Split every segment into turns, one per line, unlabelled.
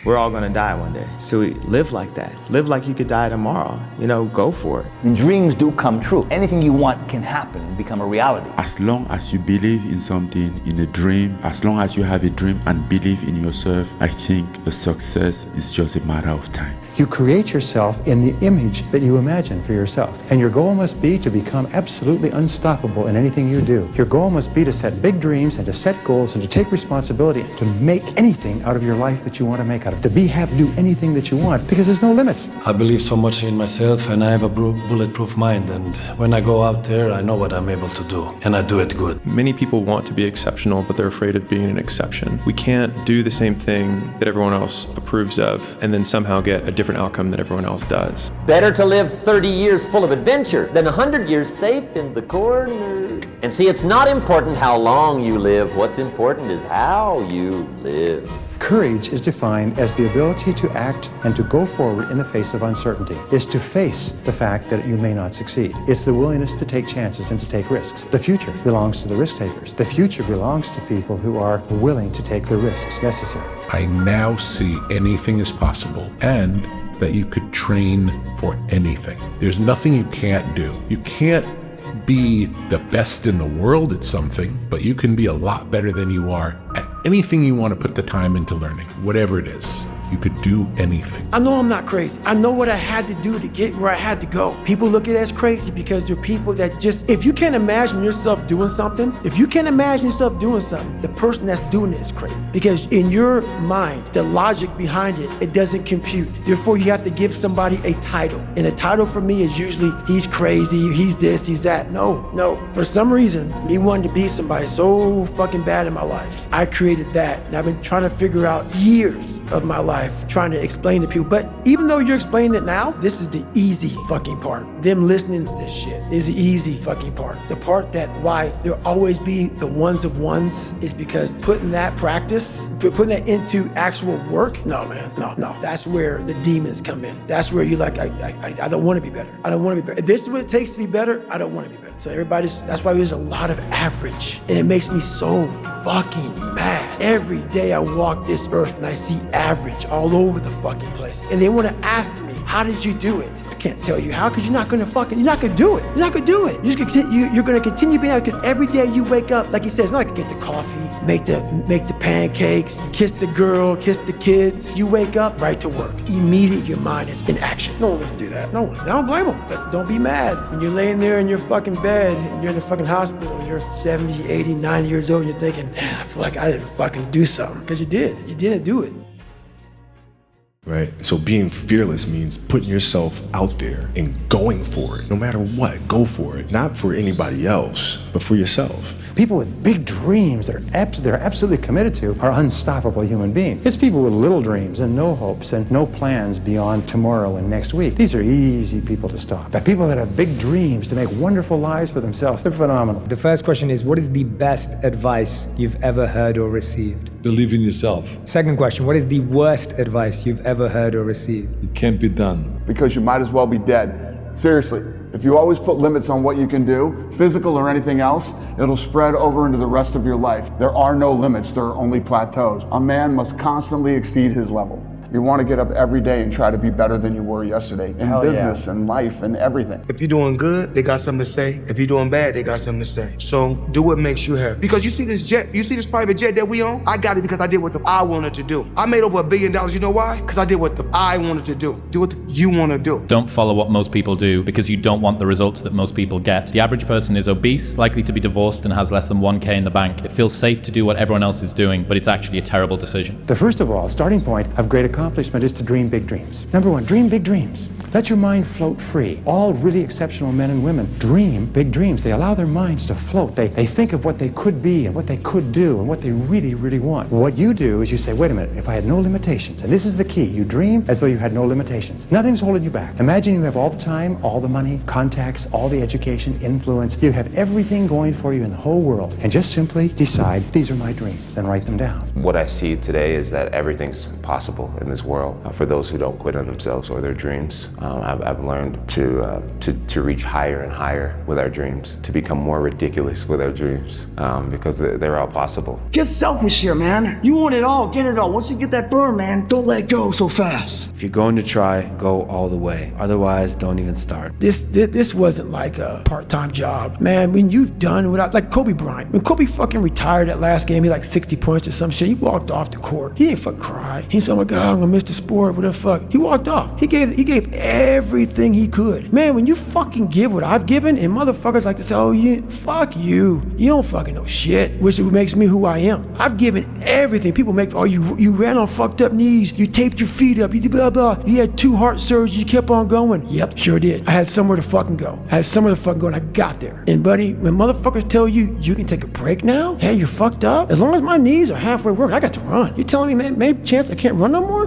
We're all gonna die one day. So we live like that. Live like you could die tomorrow. You know, go for it.
And dreams do come true. Anything you want can happen and become a reality.
As long as you believe in something, in a dream, as long as you have a dream and believe in yourself, I think a success is just a matter of time.
You create yourself in the image that you imagine for yourself. And your goal must be to become absolutely unstoppable in anything you do. Your goal must be to set big dreams and to set goals and to take responsibility, to make anything out of your life that you want to make out of, to do anything that you want, because there's no limits.
I believe so much in myself, and I have a bulletproof mind, and when I go out there, I know what I'm able to do, and I do it good.
Many people want to be exceptional, but they're afraid of being an exception. We can't do the same thing that everyone else approves of and then somehow get a different outcome that everyone else does.
Better to live 30 years full of adventure than 100 years safe in the corner. And see, it's not important how long you live. What's important is how you live.
Courage is defined as the ability to act and to go forward in the face of uncertainty. It's to face the fact that you may not succeed. It's the willingness to take chances and to take risks. The future belongs to the risk takers. The future belongs to people who are willing to take the risks necessary.
I now see anything is possible, and that you could train for anything. There's nothing you can't do. You can't be the best in the world at something, but you can be a lot better than you are at anything you want to put the time into learning, whatever it is. You could do anything.
I know I'm not crazy. I know what I had to do to get where I had to go. People look at it as crazy because they're people that just, if you can't imagine yourself doing something, the person that's doing it is crazy. Because in your mind, the logic behind it, it doesn't compute. Therefore, you have to give somebody a title. And a title for me is usually, he's crazy, he's this, he's that. No. For some reason, me wanting to be somebody so fucking bad in my life, I created that. And I've been trying to figure out years of my life trying to explain to people. But even though you're explaining it now, this is the easy fucking part. Them listening to this shit is the easy fucking part. The part that why there'll always be the ones of ones is because putting that practice, putting that into actual work, no man, no. That's where the demons come in. That's where you're like, I don't want to be better. I don't want to be better. If this is what it takes to be better, I don't want to be better. So that's why there's a lot of average. And it makes me so fucking mad. Every day I walk this earth and I see average all over the fucking place. And they want to ask me, how did you do it? I can't tell you how, because you're not gonna do it. You're not gonna do it. You're gonna continue being out, because every day you wake up, like he says, not like get the coffee, make the pancakes, kiss the girl, kiss the kids. You wake up, right to work. Immediately your mind is in action. No one wants to do that. No one. I don't blame them. But don't be mad when you're laying there in your fucking bed and you're in the fucking hospital and you're 70, 80, 90 years old and you're thinking, man, I feel like I didn't fucking do something. Because you did. You didn't do it.
Right? So being fearless means putting yourself out there and going for it. No matter what, go for it. Not for anybody else, but for yourself.
People with big dreams that they're absolutely committed to are unstoppable human beings. It's people with little dreams and no hopes and no plans beyond tomorrow and next week. These are easy people to stop. But people that have big dreams to make wonderful lives for themselves, they're phenomenal.
The first question is, what is the best advice you've ever heard or received?
Believe in yourself.
Second question, what is the worst advice you've ever heard or received?
It can't be done.
Because you might as well be dead. Seriously. If you always put limits on what you can do, physical or anything else, it'll spread over into the rest of your life. There are no limits, there are only plateaus. A man must constantly exceed his level. You want to get up every day and try to be better than you were yesterday in business and life and everything.
If you're doing good, they got something to say. If you're doing bad, they got something to say. So do what makes you happy. Because you see this jet, you see this private jet that we own? I got it because I did what I wanted to do. I made over $1 billion. You know why? Because I did what I wanted to do. Do what you want to do.
Don't follow what most people do because you don't want the results that most people get. The average person is obese, likely to be divorced, and has less than 1K in the bank. It feels safe to do what everyone else is doing, but it's actually a terrible decision.
The first of all, starting point of great accomplishment is to dream big dreams. Number one, dream big dreams. Let your mind float free. All really exceptional men and women dream big dreams. They allow their minds to float. They think of what they could be and what they could do and what they really, really want. What you do is you say, wait a minute, if I had no limitations, and this is the key, you dream as though you had no limitations. Nothing's holding you back. Imagine you have all the time, all the money, contacts, all the education, influence. You have everything going for you in the whole world. And just simply decide, these are my dreams, and write them down.
What I see today is that everything's possible in this world. For those who don't quit on themselves or their dreams, I've learned to reach higher and higher with our dreams, to become more ridiculous with our dreams, because they're all possible.
Get selfish here, man. You want it all, get it all. Once you get that burn, man, don't let it go so fast.
If you're going to try, go all the way. Otherwise, don't even start.
This wasn't like a part-time job. Man, when you've done without, like Kobe Bryant, when Kobe fucking retired that last game, he like 60 points or some shit, he walked off the court. He didn't fucking cry. He said, oh my God, I'm gonna miss the sport, what the fuck. He walked off. He gave everything he could. Man, when you fucking give what I've given, and motherfuckers like to say, oh, fuck you. You don't fucking know shit, which makes me who I am. I've given everything. People make, oh, you ran on fucked up knees, you taped your feet up, you did blah, blah. You had 2 heart surgeries, you kept on going. Yep, sure did. I had somewhere to fucking go. And I got there. And buddy, when motherfuckers tell you, you can take a break now? Hey, you're fucked up? As long as my knees are halfway worked, I got to run. You telling me, man, maybe chance I can't run no more?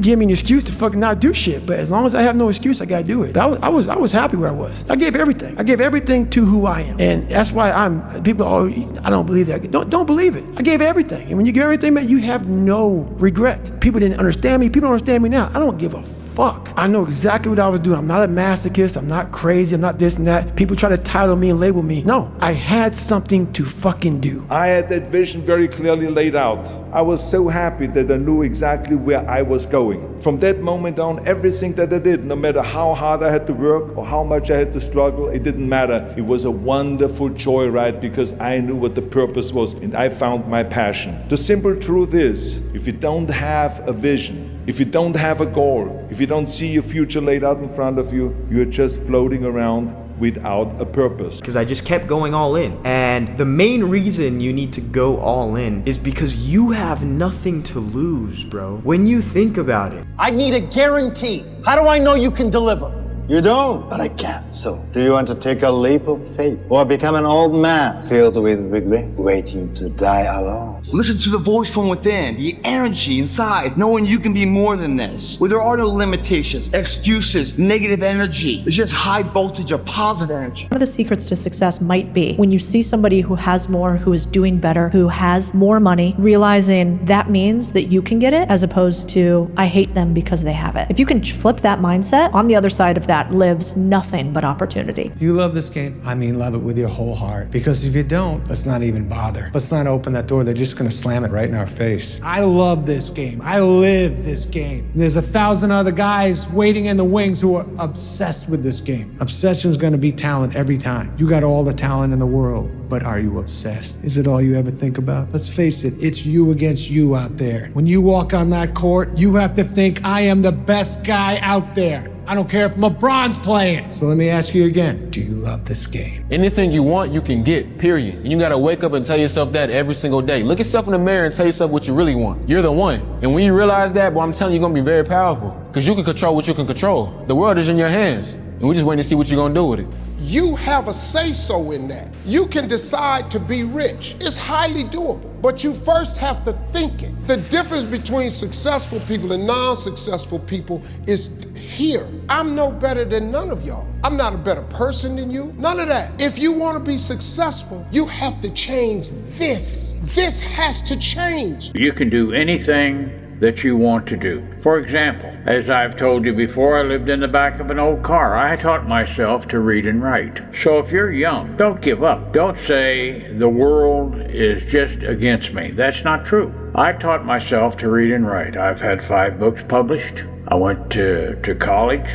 Give me an excuse to fucking not do shit, but as long as I have no excuse, I gotta do it. I was happy where I was. I gave everything. I gave everything to who I am. And that's why people, oh, I don't believe that. Don't believe it. I gave everything. And when you give everything, man, you have no regret. People didn't understand me. People don't understand me now. I don't give a fuck. I know exactly what I was doing. I'm not a masochist. I'm not crazy. I'm not this and that. People try to title me and label me. No, I had something to fucking do.
I had that vision very clearly laid out. I was so happy that I knew exactly where I was going. From that moment on, everything that I did, no matter how hard I had to work or how much I had to struggle, it didn't matter. It was a wonderful joyride because I knew what the purpose was and I found my passion. The simple truth is, if you don't have a vision, if you don't have a goal, if you don't see your future laid out in front of you, you're just floating around without a purpose.
Because I just kept going all in. And the main reason you need to go all in is because you have nothing to lose, bro. When you think about it.
I need a guarantee. How do I know you can deliver?
You don't, but I can. So, do you want to take a leap of faith or become an old man filled with regret, waiting to die alone?
Listen to the voice from within, the energy inside, knowing you can be more than this. Where there are no limitations, excuses, negative energy. It's just high voltage of positive energy.
One of the secrets to success might be when you see somebody who has more, who is doing better, who has more money, realizing that means that you can get it, as opposed to, I hate them because they have it. If you can flip that mindset, on the other side of that lives nothing but opportunity.
You love this game? I mean, love it with your whole heart. Because if you don't, let's not even bother. Let's not open that door. They're just gonna slam it right in our face. I love this game. I live this game. And there's 1,000 other guys waiting in the wings who are obsessed with this game. Obsession's gonna be talent every time. You got all the talent in the world, but are you obsessed? Is it all you ever think about? Let's face it, it's you against you out there. When you walk on that court, you have to think, I am the best guy out there. I don't care if LeBron's playing. So let me ask you again, do you love this game?
Anything you want, you can get, period. And you gotta wake up and tell yourself that every single day. Look yourself in the mirror and tell yourself what you really want. You're the one. And when you realize that, boy, I'm telling you, you're gonna be very powerful. Because you can control what you can control. The world is in your hands. And we're just waiting to see what you're gonna do with it.
You have a say-so in that. You can decide to be rich. It's highly doable, but you first have to think it. The difference between successful people and non-successful people is here. I'm no better than none of y'all. I'm not a better person than you. None of that. If you want to be successful, you have to change this. This has to change.
You can do anything that you want to do. For example, as I've told you before, I lived in the back of an old car. I taught myself to read and write. So if you're young, don't give up. Don't say the world is just against me. That's not true. I taught myself to read and write. I've had 5 books published. I went to college,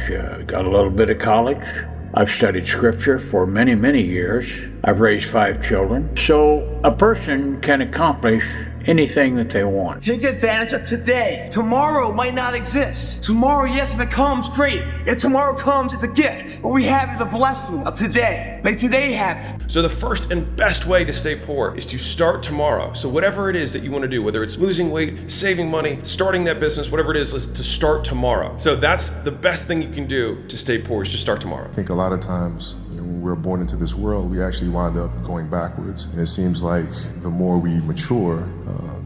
got a little bit of college. I've studied scripture for many, many years. I've raised 5 children. So a person can accomplish anything that they want.
Take advantage of today. Tomorrow might not exist. Tomorrow, yes, if it comes, great. If tomorrow comes, it's a gift. What we have is a blessing of today. Make today happen.
So the first and best way to stay poor is to start tomorrow. So whatever it is that you want to do, whether it's losing weight, saving money, starting that business, whatever it is to start tomorrow. So that's the best thing you can do to stay poor, is just start tomorrow.
I think a lot of times when we're born into this world, we actually wind up going backwards. And it seems like the more we mature,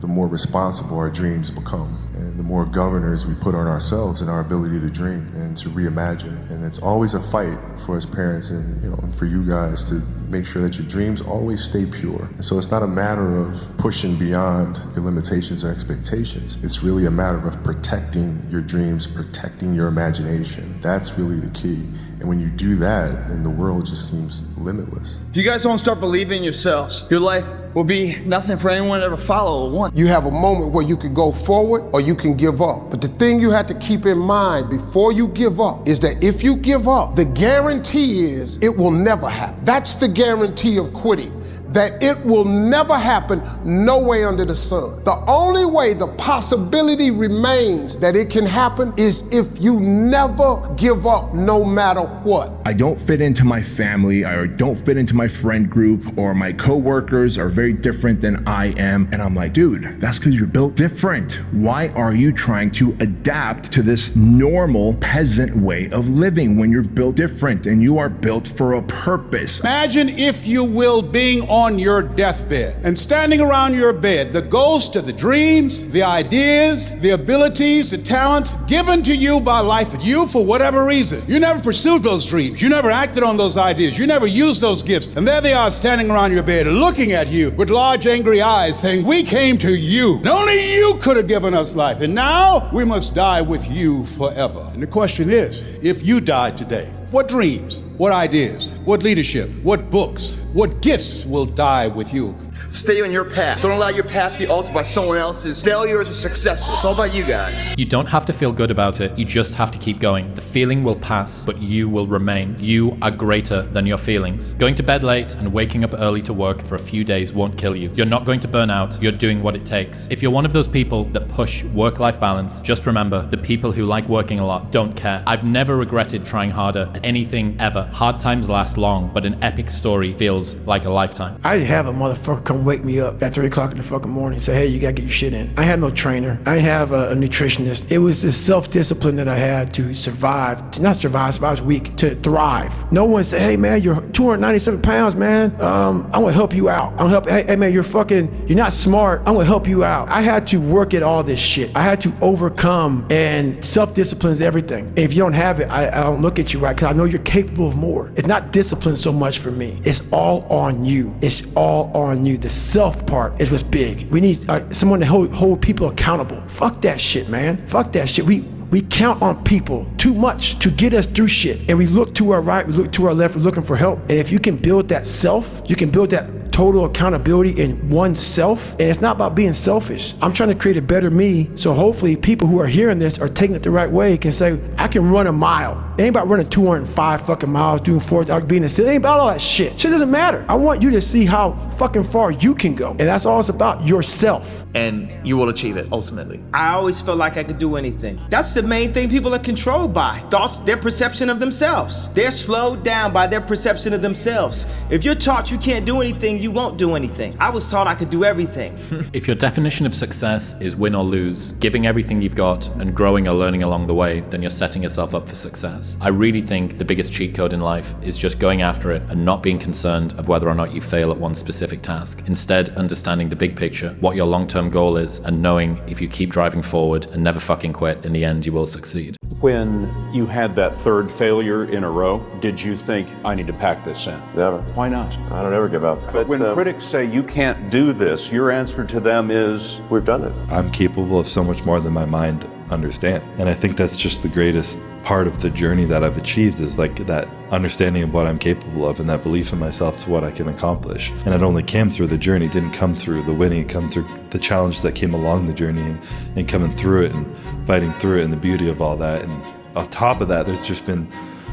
the more responsible our dreams become. And the more governors we put on ourselves and our ability to dream and to reimagine. And it's always a fight for us parents and, for you guys to make sure that your dreams always stay pure. And so it's not a matter of pushing beyond your limitations or expectations. It's really a matter of protecting your dreams, protecting your imagination. That's really the key. And when you do that, then the world just seems limitless.
If you guys don't start believing in yourselves, your life will be nothing for anyone to ever follow or want.
You have a moment where you can go forward or you can give up. But the thing you have to keep in mind before you give up is that if you give up, the guarantee is it will never happen. That's the guarantee of quitting. That it will never happen no way under the sun. The only way the possibility remains that it can happen is if you never give up no matter what.
I don't fit into my family, or don't fit into my friend group, or my coworkers are very different than I am. And I'm like, dude, that's because you're built different. Why are you trying to adapt to this normal peasant way of living when you're built different and you are built for a purpose?
Imagine, if you will, being on your deathbed and standing around your bed, the ghost of the dreams, the ideas, the abilities, the talents given to you by life, that you, for whatever reason, you never pursued those dreams, you never acted on those ideas, you never used those gifts, and there they are standing around your bed looking at you with large angry eyes saying, we came to you, and only you could have given us life, and now we must die with you forever. And the question is, if you died today, what dreams, what ideas, what leadership, what books, what gifts will die with you?
Stay on your path. Don't allow your path be altered by someone else's failures or successes. It's all about you guys.
You don't have to feel good about it, you just have to keep going. The feeling will pass, but you will remain. You are greater than your feelings. Going to bed late and waking up early to work for a few days won't kill you. You're not going to burn out, you're doing what it takes. If you're one of those people that push work-life balance, just remember, the people who like working a lot don't care. I've never regretted trying harder at anything ever. Hard times last long, but an epic story feels like a lifetime.
I didn't have a motherfucker come wake me up at 3 o'clock in the fucking morning and say, hey, you gotta get your shit in. I had no trainer. I didn't have a nutritionist. It was the self-discipline that I had to survive, to not survive, I was weak, to thrive. No one said, hey man, you're 297 pounds, man. I'm gonna help you out. I'm gonna help, hey man, you're not smart. I'm gonna help you out. I had to work at all this shit. I had to overcome, and self-discipline is everything. And if you don't have it, I don't look at you right, because I know you're capable of more. It's not discipline so much for me. It's all on you. It's all on you. The self part is what's big. We need someone to hold people accountable. Fuck that shit, man. Fuck that shit. We count on people too much to get us through shit. And we look to our right, we look to our left, we're looking for help. And if you can build that self, you can build that total accountability in oneself. And it's not about being selfish. I'm trying to create a better me. So hopefully people who are hearing this are taking it the right way, can say, I can run a mile. It ain't about running 205 fucking miles, doing 4 hours, being in the city. It ain't about all that shit. Shit doesn't matter. I want you to see how fucking far you can go. And that's all it's about, yourself.
And you will achieve it, ultimately. I always felt like I could do anything. That's the main thing people are controlled by. Thoughts, their perception of themselves. They're slowed down by their perception of themselves. If you're taught you can't do anything, you won't do anything. I was taught I could do everything.
If your definition of success is win or lose, giving everything you've got and growing or learning along the way, then you're setting yourself up for success. I really think the biggest cheat code in life is just going after it and not being concerned of whether or not you fail at one specific task. Instead, understanding the big picture, what your long-term goal is, and knowing if you keep driving forward and never fucking quit, in the end you will succeed.
When you had that third failure in a row, did you think, I need to pack this in?
Never.
Why not?
I don't ever give up.
But when critics say you can't do this, your answer to them is,
we've done it.
I'm capable of so much more than my mind understands. And I think that's just the greatest part of the journey that I've achieved, is like that understanding of what I'm capable of and that belief in myself to what I can accomplish. And it only came through the journey. It didn't come through the winning. It came through the challenge that came along the journey and coming through it and fighting through it, and the beauty of all that. And on top of that, there's just been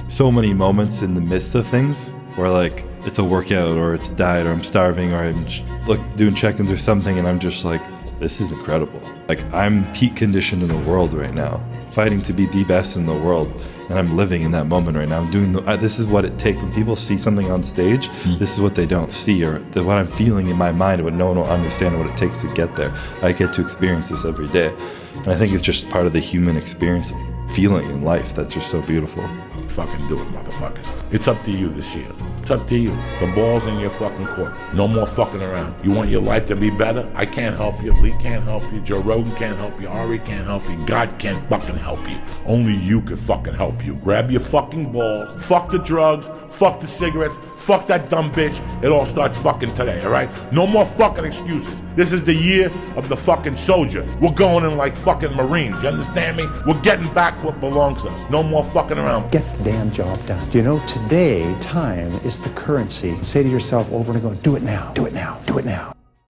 so many moments in the midst of things where like it's a workout or it's a diet or I'm starving or I'm doing check-ins or something, and I'm just like, this is incredible. Like, I'm peak conditioned in the world right now, fighting to be the best in the world, and I'm living in that moment right now. I'm doing this is what it takes. When people see something on stage, this is what they don't see, or what I'm feeling in my mind, but no one will understand what it takes to get there. I get to experience this every day, and I think it's just part of the human experience, feeling in life that's just so beautiful.
Fucking do it, motherfuckers. It's up to you this year. It's
up to you. The ball's in your fucking court. No more fucking around. You want your life to be better? I can't help you. Lee can't help you. Joe Rogan can't help you. Ari can't help you. God can't fucking help you. Only you can fucking help you. Grab your fucking balls. Fuck the drugs. Fuck the cigarettes. Fuck that dumb bitch. It all starts fucking today, all right? No more fucking excuses. This is the year of the fucking soldier. We're going in like fucking Marines. You understand me? We're getting back what belongs to us. No more fucking around.
Get the damn job done. You know, today, time is the currency. Say to yourself over and over, do it now, do it now, do it now.